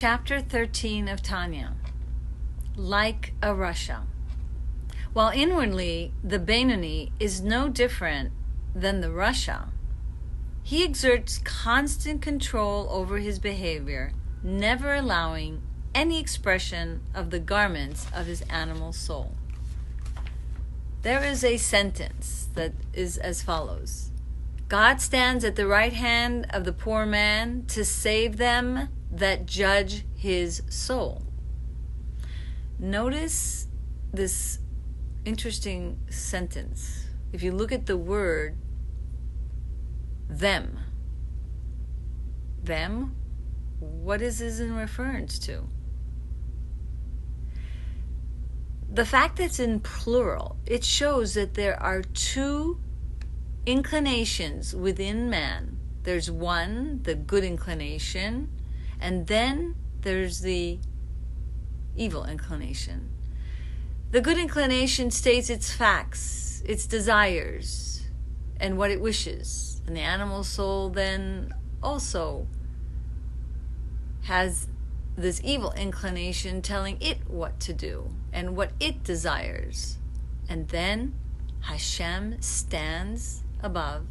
Chapter 13 of Tanya, like a rasha. While inwardly the Benoni is no different than the rasha, he exerts constant control over his behavior, never allowing any expression of the garments of his animal soul. There is a sentence that is as follows: God stands at the right hand of the poor man to save them that judge his soul. Notice this interesting sentence. If you look at the word them, what is this in reference to? The fact that it's in plural, it shows that there are two inclinations within man. There's one, the good inclination, and then there's the evil inclination. The good inclination states its facts, its desires, and what it wishes. And the animal soul then also has this evil inclination telling it what to do and what it desires. And then Hashem stands above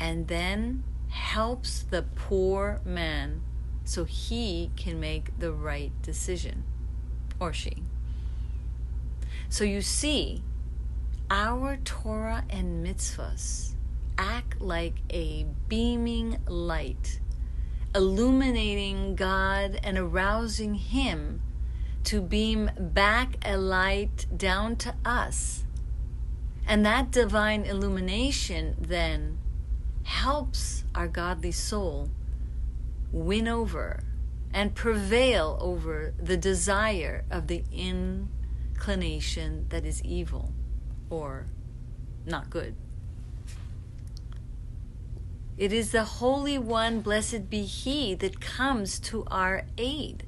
and then helps the poor man so he can make the right decision, or she. So you see, our Torah and mitzvahs act like a beaming light, illuminating God and arousing Him to beam back a light down to us. And that divine illumination then helps our godly soul win over and prevail over the desire of the inclination that is evil or not good. It is the Holy One, blessed be He, that comes to our aid.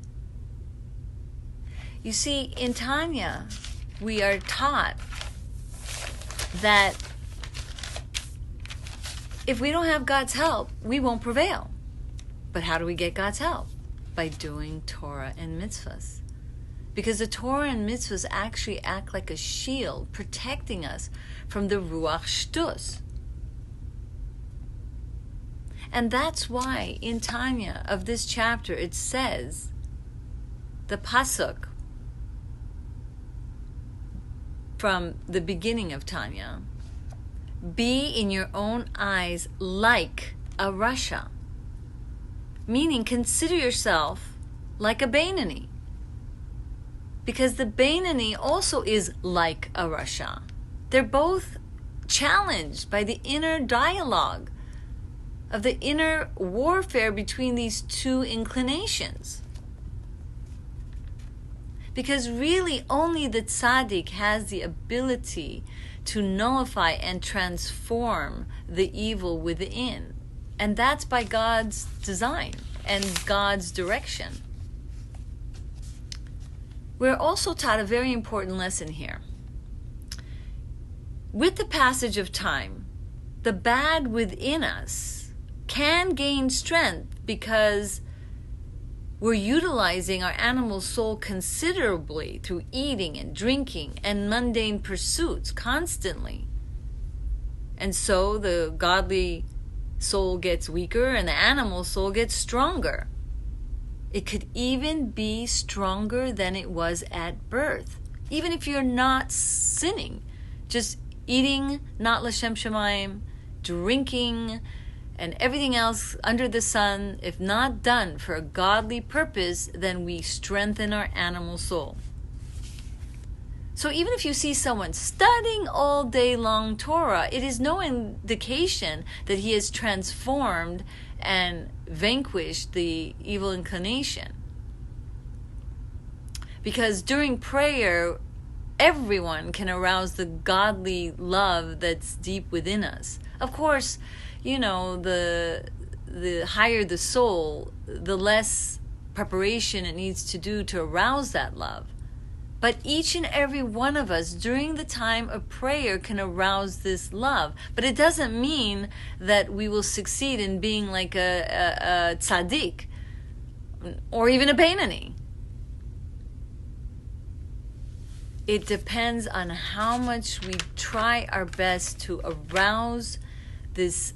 You see, in Tanya, we are taught that if we don't have God's help, we won't prevail. But how do we get God's help? By doing Torah and mitzvahs. Because the Torah and mitzvahs actually act like a shield, protecting us from the ruach shtus. And that's why in Tanya of this chapter it says, the pasuk from the beginning of Tanya, be in your own eyes like a rasha. Meaning, consider yourself like a Benoni. Because the Benoni also is like a rasha. They're both challenged by the inner dialogue of the inner warfare between these two inclinations. Because really only the tzaddik has the ability to nullify and transform the evil within. And that's by God's design and God's direction. We're also taught a very important lesson here. With the passage of time, the bad within us can gain strength because we're utilizing our animal soul considerably through eating and drinking and mundane pursuits constantly. And so the godly soul gets weaker and the animal soul gets stronger. It could even be stronger than it was at birth. Even if you're not sinning, just eating not l'shem shamayim, drinking, and everything else under the sun, if not done for a godly purpose, then we strengthen our animal soul. So even if you see someone studying all day long Torah, it is no indication that he has transformed and vanquished the evil inclination. Because during prayer, everyone can arouse the godly love that's deep within us. Of course, you know, the higher the soul, the less preparation it needs to do to arouse that love. But each and every one of us during the time of prayer can arouse this love. But it doesn't mean that we will succeed in being like a tzaddik. or even a Beinoni. It depends on how much we try our best to arouse this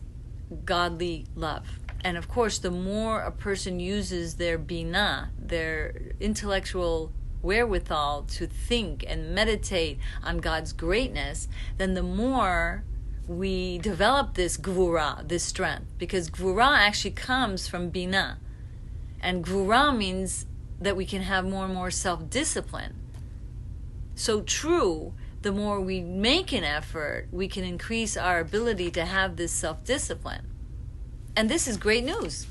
godly love. And of course, the more a person uses their binah, their intellectual wherewithal to think and meditate on God's greatness, then the more we develop this gvura, this strength. Because gvura actually comes from binah. And gvura means that we can have more and more self-discipline. So true, the more we make an effort, we can increase our ability to have this self-discipline. And this is great news.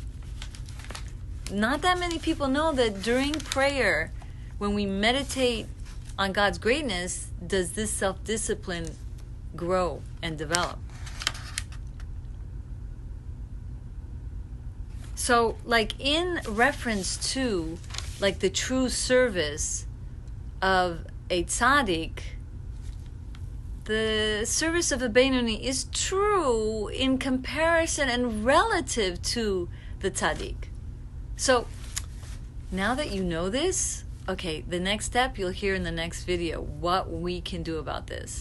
Not that many people know that during prayer, when we meditate on God's greatness, does this self-discipline grow and develop. So, like in reference to like the true service of a tzaddik, the service of a Beinoni is true in comparison and relative to the tzaddik. So, now that you know this, okay, the next step you'll hear in the next video what we can do about this.